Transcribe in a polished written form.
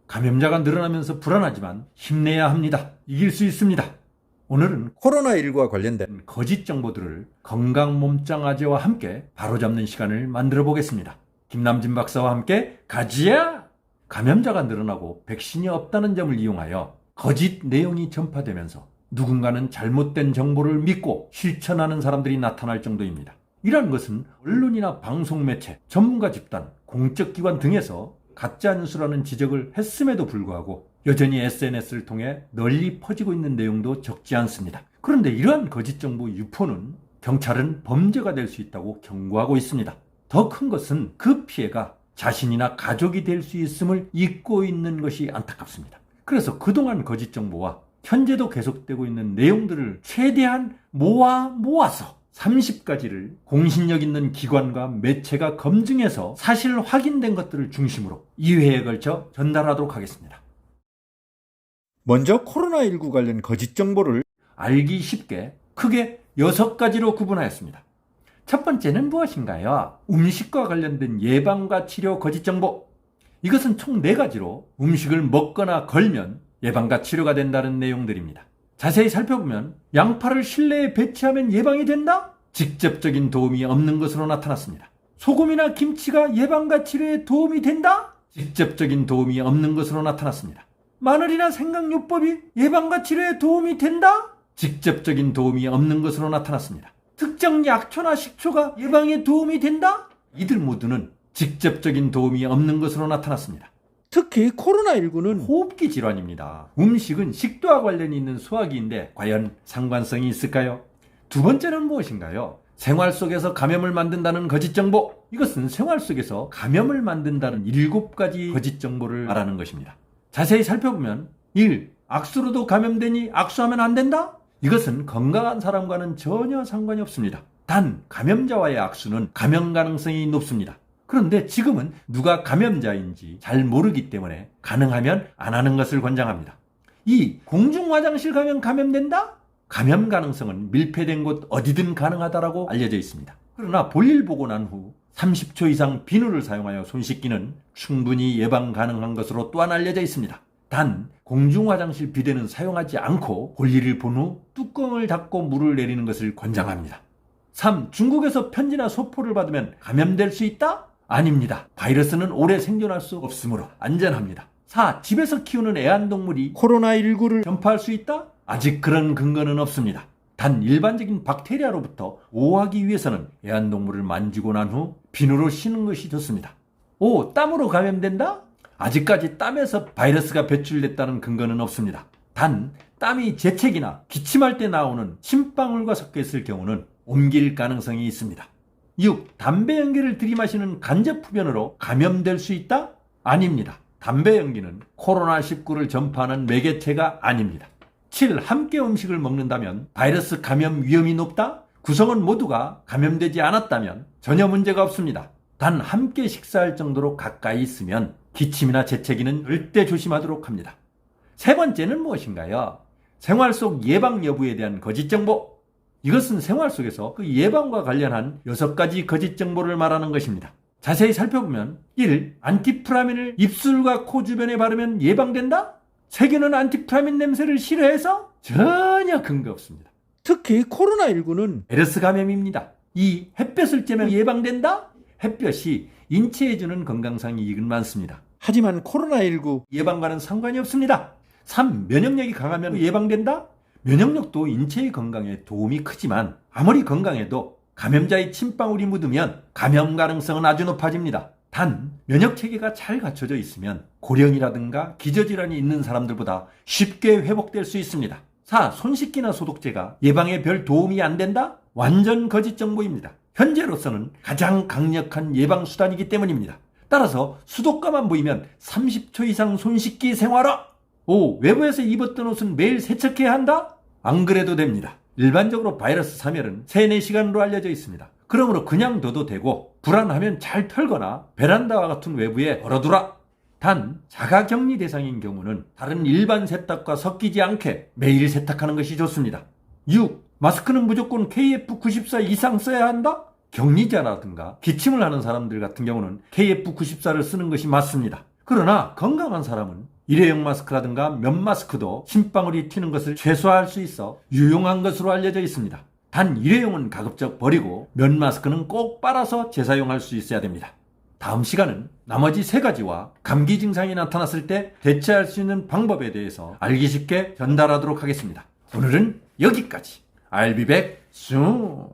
감염자가 늘어나면서 불안하지만 힘내야 합니다. 이길 수 있습니다. 오늘은 코로나19와 관련된 거짓 정보들을 건강 몸짱 아재와 함께 바로잡는 시간을 만들어 보겠습니다. 김남진 박사와 함께 가지야! 감염자가 늘어나고 백신이 없다는 점을 이용하여 거짓 내용이 전파되면서 누군가는 잘못된 정보를 믿고 실천하는 사람들이 나타날 정도입니다. 이러한 것은 언론이나 방송매체, 전문가 집단, 공적기관 등에서 가짜뉴스라는 지적을 했음에도 불구하고 여전히 SNS를 통해 널리 퍼지고 있는 내용도 적지 않습니다. 그런데 이러한 거짓정보 유포는 경찰은 범죄가 될 수 있다고 경고하고 있습니다. 더 큰 것은 그 피해가 자신이나 가족이 될 수 있음을 잊고 있는 것이 안타깝습니다. 그래서 그동안 거짓정보와 현재도 계속되고 있는 내용들을 최대한 모아서 30가지를 공신력 있는 기관과 매체가 검증해서 사실 확인된 것들을 중심으로 2회에 걸쳐 전달하도록 하겠습니다. 먼저 코로나19 관련 거짓 정보를 알기 쉽게 크게 6가지로 구분하였습니다. 첫 번째는 무엇인가요? 음식과 관련된 예방과 치료 거짓 정보. 이것은 총 4가지로 음식을 먹거나 걸면 예방과 치료가 된다는 내용들입니다. 자세히 살펴보면 양파를 실내에 배치하면 예방이 된다? 직접적인 도움이 없는 것으로 나타났습니다. 소금이나 김치가 예방과 치료에 도움이 된다? 직접적인 도움이 없는 것으로 나타났습니다. 마늘이나 생강요법이 예방과 치료에 도움이 된다? 직접적인 도움이 없는 것으로 나타났습니다. 특정 약초나 식초가 예방에 도움이 된다? 이들 모두는 직접적인 도움이 없는 것으로 나타났습니다. 특히 코로나19는 호흡기 질환입니다. 음식은 식도와 관련이 있는 소화기인데 과연 상관성이 있을까요? 두 번째는 무엇인가요? 생활 속에서 감염을 만든다는 거짓 정보. 이것은 생활 속에서 감염을 만든다는 7가지 거짓 정보를 말하는 것입니다. 자세히 살펴보면 1. 악수로도 감염되니 악수하면 안 된다? 이것은 건강한 사람과는 전혀 상관이 없습니다. 단 감염자와의 악수는 감염 가능성이 높습니다. 그런데 지금은 누가 감염자인지 잘 모르기 때문에 가능하면 안 하는 것을 권장합니다. 2. 공중화장실 가면 감염된다? 감염 가능성은 밀폐된 곳 어디든 가능하다라고 알려져 있습니다. 그러나 볼일 보고 난 후 30초 이상 비누를 사용하여 손 씻기는 충분히 예방 가능한 것으로 또한 알려져 있습니다. 단 공중화장실 비데는 사용하지 않고 볼일을 본 후 뚜껑을 닫고 물을 내리는 것을 권장합니다. 3. 중국에서 편지나 소포를 받으면 감염될 수 있다? 아닙니다. 바이러스는 오래 생존할 수 없으므로 안전합니다. 4. 집에서 키우는 애완동물이 코로나19를 전파할 수 있다? 아직 그런 근거는 없습니다. 단 일반적인 박테리아로부터 보호하기 위해서는 애완동물을 만지고 난 후 비누로 씻는 것이 좋습니다. 5. 땀으로 감염된다? 아직까지 땀에서 바이러스가 배출됐다는 근거는 없습니다. 단 땀이 재채기나 기침할 때 나오는 침방울과 섞여 있을 경우는 옮길 가능성이 있습니다. 6. 담배 연기를 들이마시는 간접 흡연으로 감염될 수 있다? 아닙니다. 담배 연기는 코로나19를 전파하는 매개체가 아닙니다. 7. 함께 음식을 먹는다면 바이러스 감염 위험이 높다? 구성원 모두가 감염되지 않았다면 전혀 문제가 없습니다. 단 함께 식사할 정도로 가까이 있으면 기침이나 재채기는 절대 조심하도록 합니다. 세 번째는 무엇인가요? 생활 속 예방 여부에 대한 거짓 정보. 이것은 생활 속에서 그 예방과 관련한 6가지 거짓 정보를 말하는 것입니다. 자세히 살펴보면 1. 안티프라민을 입술과 코 주변에 바르면 예방된다? 세균은 안티프라민 냄새를 싫어해서? 전혀 근거 없습니다. 특히 코로나19는 바이러스 감염입니다. 2. 햇볕을 쬐면 예방된다? 햇볕이 인체에 주는 건강상 이익은 많습니다. 하지만 코로나19 예방과는 상관이 없습니다. 3. 면역력이 강하면 예방된다? 면역력도 인체의 건강에 도움이 크지만 아무리 건강해도 감염자의 침방울이 묻으면 감염 가능성은 아주 높아집니다. 단 면역체계가 잘 갖춰져 있으면 고령이라든가 기저질환이 있는 사람들보다 쉽게 회복될 수 있습니다. 4. 손 씻기나 소독제가 예방에 별 도움이 안 된다? 완전 거짓 정보입니다. 현재로서는 가장 강력한 예방수단이기 때문입니다. 따라서 수도가만 보이면 30초 이상 손 씻기 생활화! 5. 외부에서 입었던 옷은 매일 세척해야 한다? 안 그래도 됩니다. 일반적으로 바이러스 사멸은 3-4시간으로 알려져 있습니다. 그러므로 그냥 둬도 되고 불안하면 잘 털거나 베란다와 같은 외부에 걸어두라. 단 자가격리 대상인 경우는 다른 일반 세탁과 섞이지 않게 매일 세탁하는 것이 좋습니다. 6. 마스크는 무조건 KF94 이상 써야 한다? 격리자라든가 기침을 하는 사람들 같은 경우는 KF94를 쓰는 것이 맞습니다. 그러나 건강한 사람은 일회용 마스크라든가 면 마스크도 침방울이 튀는 것을 최소화할 수 있어 유용한 것으로 알려져 있습니다. 단 일회용은 가급적 버리고 면 마스크는 꼭 빨아서 재사용할 수 있어야 됩니다. 다음 시간은 나머지 3가지와 감기 증상이 나타났을 때 대처할 수 있는 방법에 대해서 알기 쉽게 전달하도록 하겠습니다. 오늘은 여기까지. I'll be back soon.